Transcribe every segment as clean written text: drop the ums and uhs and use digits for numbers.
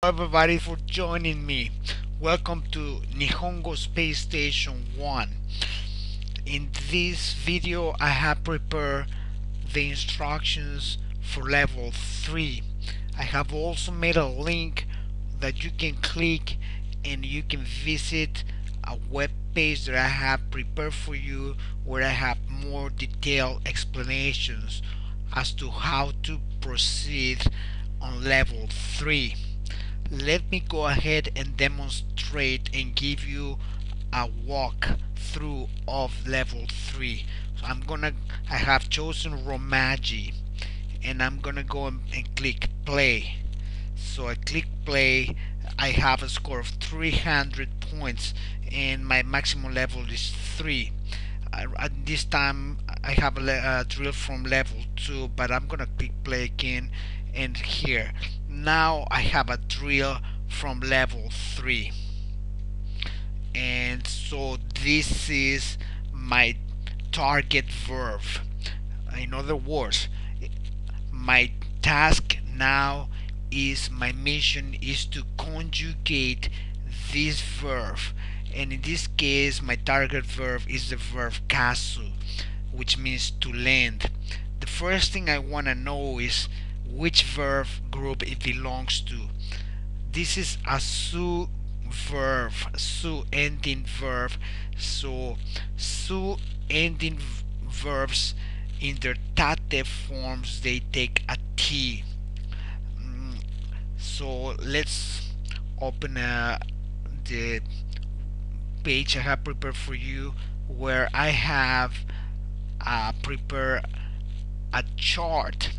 everybody for joining me. Welcome to Nihongo Space Station 1. In this video I have prepared the instructions for level 3. I have also made a link that you can click and you can visit a web page that I have prepared for you, where I have more detailed explanations as to how to proceed on level 3. Let me go ahead and demonstrate and give you a walk through of level 3. So I have chosen Romaji, and I'm gonna go and click play. So I click play. I have a score of 300 points and my maximum level is 3. At this time I have a drill from level 2, but I'm gonna click play again, and here now I have a drill from level 3. And so this is my target verb. In other words, my task now is, my mission is to conjugate this verb, and in this case my target verb is the verb kasu, which means to lend. The first thing I want to know is which verb group it belongs to. This is a su verb, su ending verb. So su ending verbs, in their tate forms, they take a T. So let's open the page I have prepared for you, where I have prepared a chart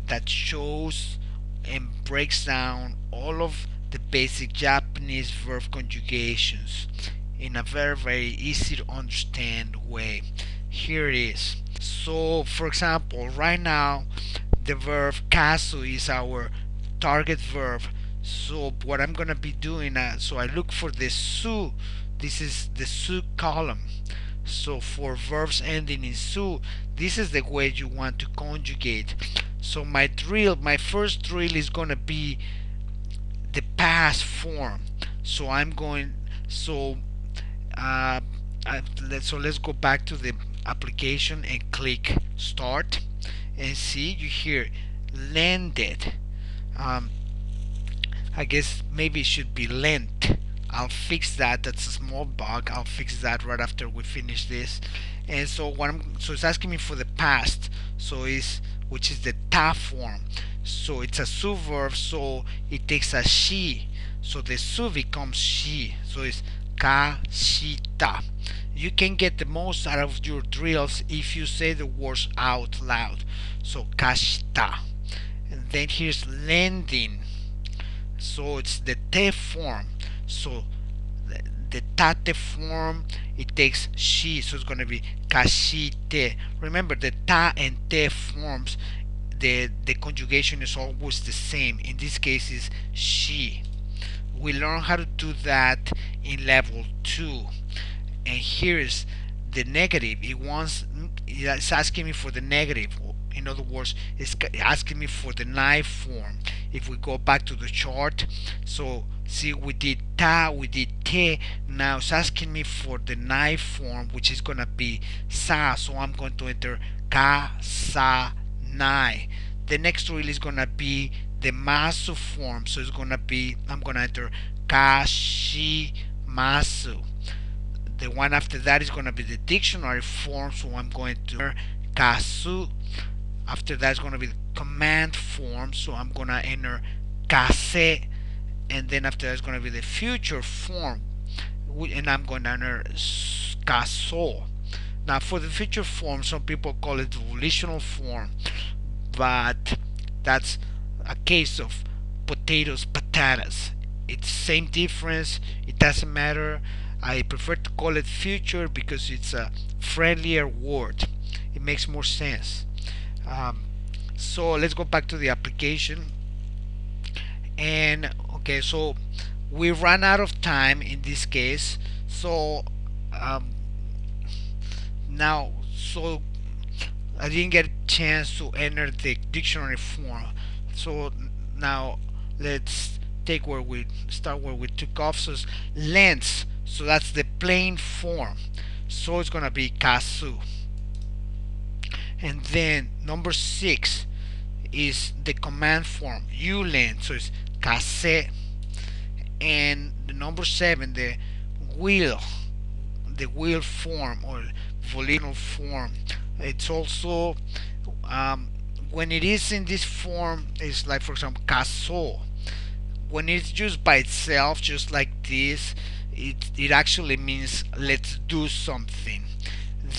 that shows and breaks down all of the basic Japanese verb conjugations in a very easy to understand way. Here it is. So for example, right now the verb kasu is our target verb. So what I'm gonna be doing, so I look for the su. This is the su column. So for verbs ending in su, this is the way you want to conjugate. So my first drill is gonna be the past form. So I'm going, so let's go back to the application and click start, and see, you hear lended. I guess maybe it should be lent. I'll fix that. That's a small bug. I'll fix that right after we finish this. And so so it's asking me for the past, so which is the ta form. So it's a su verb, so it takes a she. So the su becomes she. So it's kashita. You can get the most out of your drills if you say the words out loud. So kashita. And then here's lending. So it's the te form. So the tate form, it takes she, so it's going to be kashite. Remember, the ta and te forms, the conjugation is always the same. In this case is she. We learn how to do that in level 2. And here's the negative. It's asking me for the negative. In other words, it's asking me for the knife form. If we go back to the chart, so see, we did ta, we did te. Now it's asking me for the knife form, which is gonna be sa. So I'm going to enter ka sa nai. The next drill is gonna be the masu form. So it's gonna be, I'm gonna enter ka shi masu. The one after that is gonna be the dictionary form. So I'm going to enter kasu. After that is going to be the command form, so I'm going to enter kase, and then after that is going to be the future form, and I'm going to enter kaso. Now for the future form, some people call it the volitional form, but that's a case of potatoes, patatas. It's same difference, it doesn't matter. I prefer to call it future because it's a friendlier word. It makes more sense. So let's go back to the application, and okay, so we ran out of time in this case. So now, so I didn't get a chance to enter the dictionary form. So now let's take where we start where we took off. So it's length, so that's the plain form, so it's gonna be kasu. And then number 6 is the command form ulen, so it's kase. And the number 7, the will, the will form or volitional form, it's also when it is in this form, it's like, for example, caso. When it's used by itself, just like this, it actually means let's do something.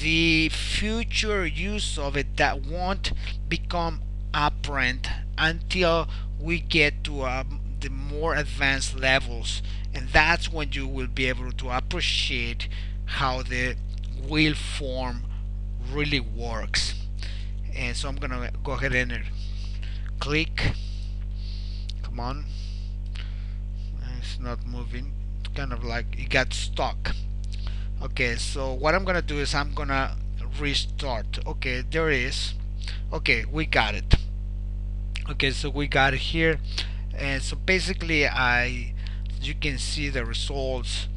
The future use of it that won't become apparent until we get to the more advanced levels, and that's when you will be able to appreciate how the will form really works. And so I'm gonna go ahead and click. Come on, it's not moving. It's kind of like it got stuck. Okay, so what I'm gonna do is I'm gonna restart. Okay, there it is. Okay, we got it. Okay, so we got it here. And so basically, you can see the results.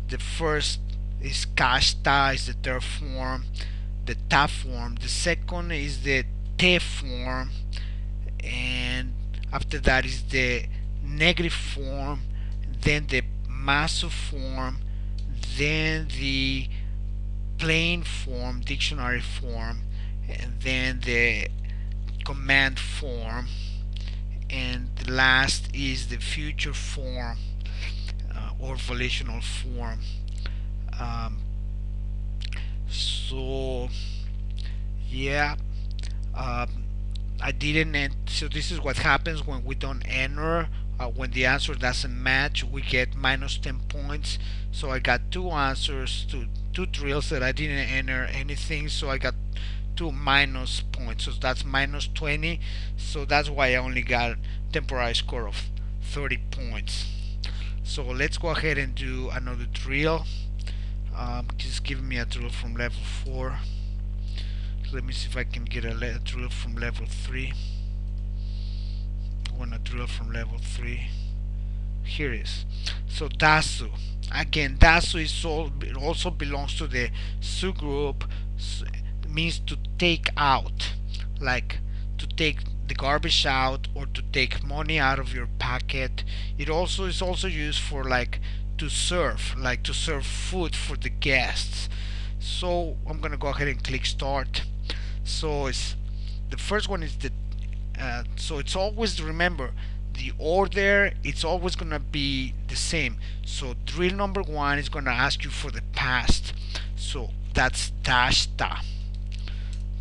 The first is kashta, is the third form, the ta form. The second is the te form, and after that is the negative form, then the masu form, then the plain form, dictionary form, and then the command form, and the last is the future form or volitional form. Um, so yeah, um, I didn't so this is what happens when we don't enter. When the answer doesn't match, we get minus 10 points. So I got two answers to two drills that I didn't enter anything, so I got 2 minus points, so that's minus 20. So that's why I only got temporary score of 30 points. So let's go ahead and do another drill. Just give me a drill from level 4. Let me see if I can get a drill from level 3. I want a drill from level 3. Here it is. So dasu. Again, dasu is also belongs to the su group. Means to take out, like to take the garbage out or to take money out of your pocket. It also is also used for like to serve food for the guests. So I'm gonna go ahead and click start. So it's the first one is the so it's always, remember, the order, it's always gonna be the same. So drill number 1 is gonna ask you for the past, so that's dashta.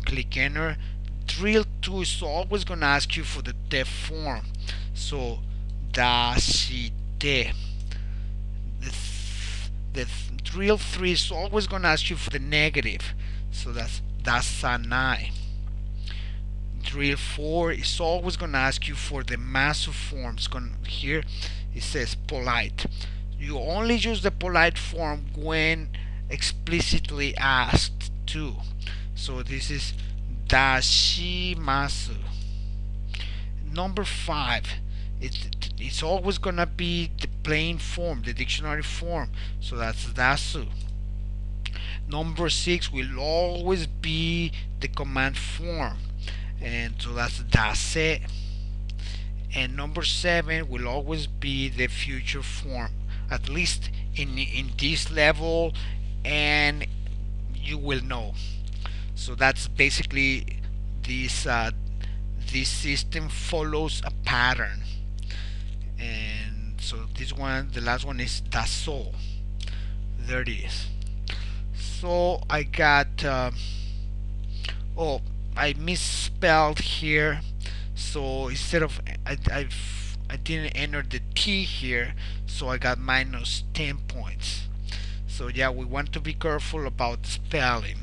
Click enter. Drill 2 is always gonna ask you for the te form, so dashite. The drill 3 is always gonna ask you for the negative, so that's dasanai. Drill 4 is always gonna ask you for the masu form. Here it says polite. You only use the polite form when explicitly asked to. So this is dashimasu. Number 5, it's always gonna be the plain form, the dictionary form, so that's dasu. Number 6 will always be the command form, and so that's dase. And number 7 will always be the future form, at least in this level, and you will know. So that's basically this this system follows a pattern. And so this one, the last one, is daso. There it is. So I got oh, I misspelled here. So instead of I didn't enter the T here, so I got minus 10 points. So yeah, we want to be careful about spelling,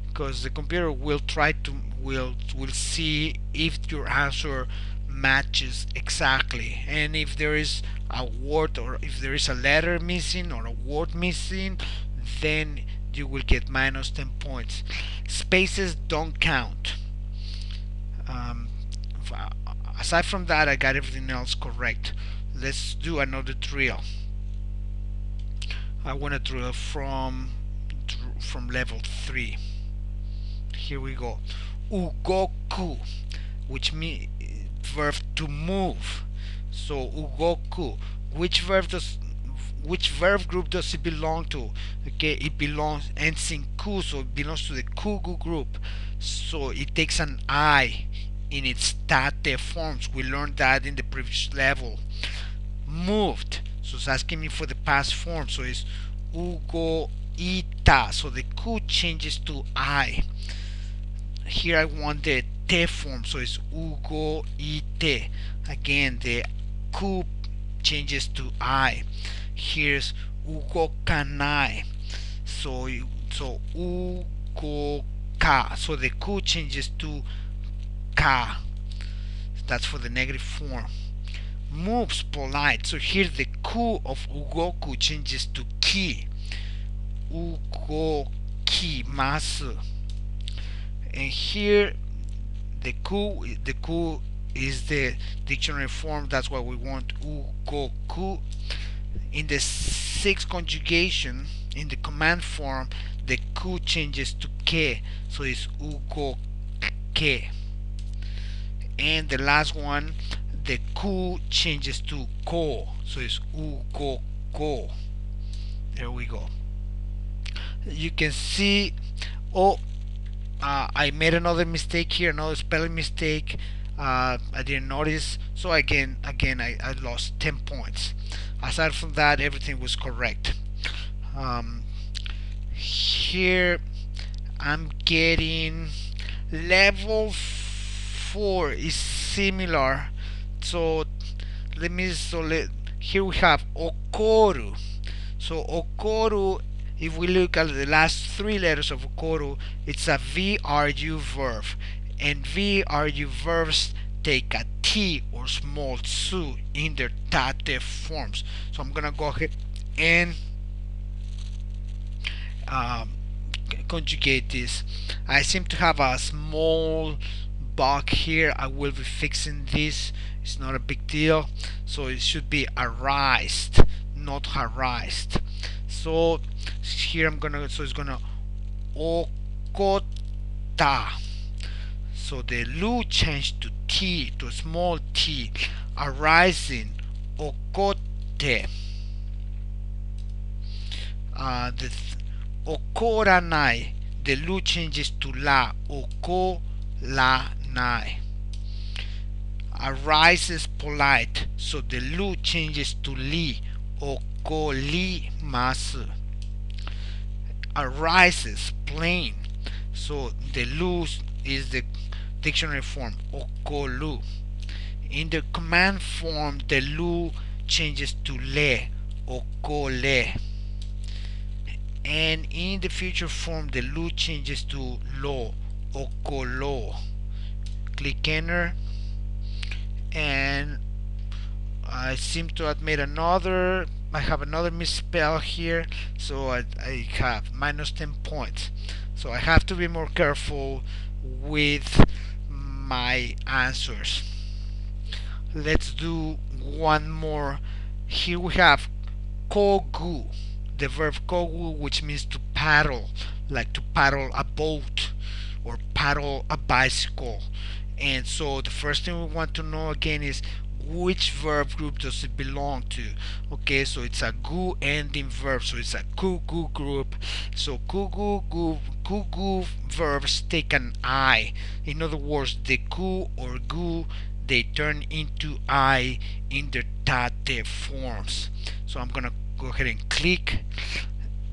because the computer will try to will see if your answer matches exactly, and if there is a word or if there is a letter missing or a word missing, then you will get minus 10 points. Spaces don't count. Aside from that, I got everything else correct. Let's do another drill. I want to drill from level 3. Here we go. Ugoku, which means verb to move. So ugoku, which verb group does it belong to? Okay, it belongs ends in ku, so it belongs to the kugu group. So it takes an I in its tate forms. We learned that in the previous level. Moved, so it's asking me for the past form, so it's ugo ita, so the ku changes to I. Here I want the te form, so it's ugo ite. Again, the ku changes to I. Here's ugo kanai, so ugo ka, so the ku changes to ka. That's for the negative form. Moves, polite, so here the ku of ugoku changes to ki. Ugoki masu. And here the ku is the dictionary form, that's why we want ugoku. In the sixth conjugation, in the command form, the ku changes to ke, so it's ugoke. And the last one, the ku changes to ko, so it's ugoko. There we go. You can see, oh, I made another mistake here, another spelling mistake. I didn't notice, so again I lost 10 points. Aside from that, everything was correct. Here I'm getting level 4 is similar, so here we have okoru. So okoru, if we look at the last 3 letters of okoru, it's a VRU verb, and VRU verbs take a T or small tsu in their tate forms. So I'm gonna go ahead and conjugate this. I seem to have a small bug here. I will be fixing this. It's not a big deal. So it should be arised, not harassed. So here it's gonna okota. So the lu changed to t, to a small t. Arising, okote. The okoranai, the lu changes to la, okolanai. Arises, polite, so the lu changes to li, okolimasu. Arises, plain, so the lu is the dictionary form, okolu. In the command form, the lu changes to le, okole. And in the future form, the lu changes to lo, okolo. Click enter, and I seem to have made another, I have another misspell here, so I have minus 10 points. So I have to be more careful with my answers. Let's do one more. Here we have kogu, the verb kogu, which means to paddle, like to paddle a boat or paddle a bicycle. And so the first thing we want to know again is which verb group does it belong to. Okay, so it's a gu ending verb, so it's a kugu group. So kugu verbs take an I. In other words, the ku or gu, they turn into I in their tate forms. So I'm gonna go ahead and click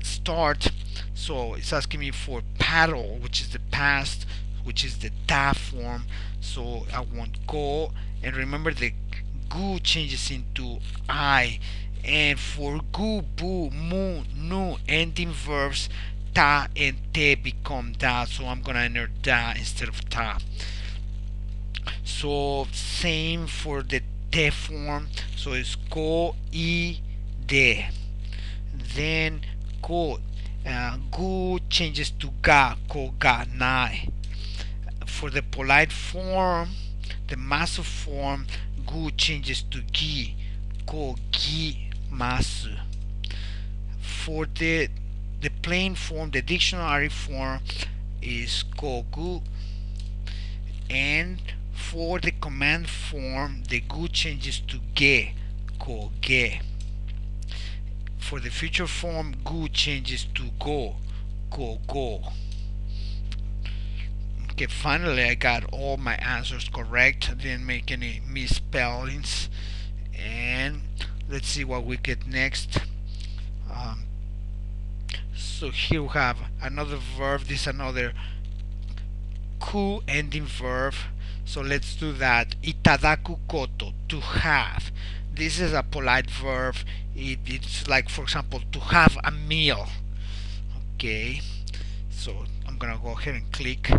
start. So it's asking me for paddle, which is the past, which is the ta form. So I want go, and remember the gu changes into I. And for gu, bu, mu, nu ending verbs, ta and te become da. So I'm gonna enter da instead of ta. So same for the te form. So it's ko, I, de. Then ko, gu changes to ga, ko, ga, nai. For the polite form, the massive form, gu changes to gi, kogimasu. For the plain form, the dictionary form is kogu, and for the command form, the gu changes to ge, koge. For the future form, gu changes to go, go. Okay, finally I got all my answers correct. I didn't make any misspellings. And let's see what we get next. Um, so here we have another verb. This is another ku ending verb. So let's do that. Itadaku koto, to have. This is a polite verb. It's like, for example, to have a meal. Okay, so I'm gonna go ahead and click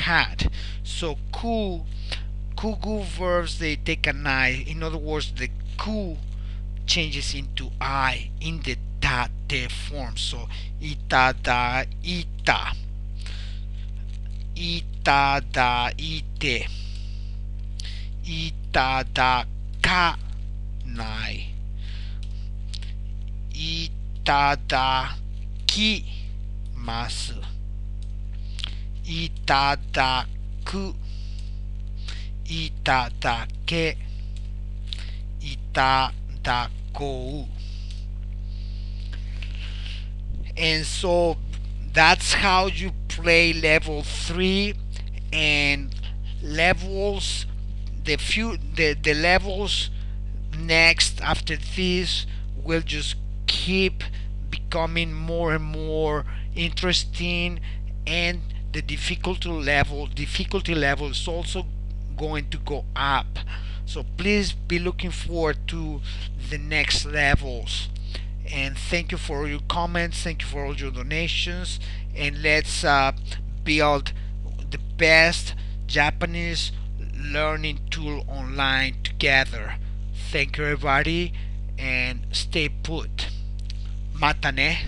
had. So kugu verbs, they take an I. In other words, the ku changes into I in the tate form. So itada ita, itada ite, itada ka nai, itada ki masu, itadaku, itadake, itadakou. And so that's how you play level 3. And levels, the levels next after this will just keep becoming more and more interesting, and the difficulty level is also going to go up. So please be looking forward to the next levels. And thank you for your comments, thank you for all your donations, and let's build the best Japanese learning tool online together. Thank you everybody, and stay put. Mata ne.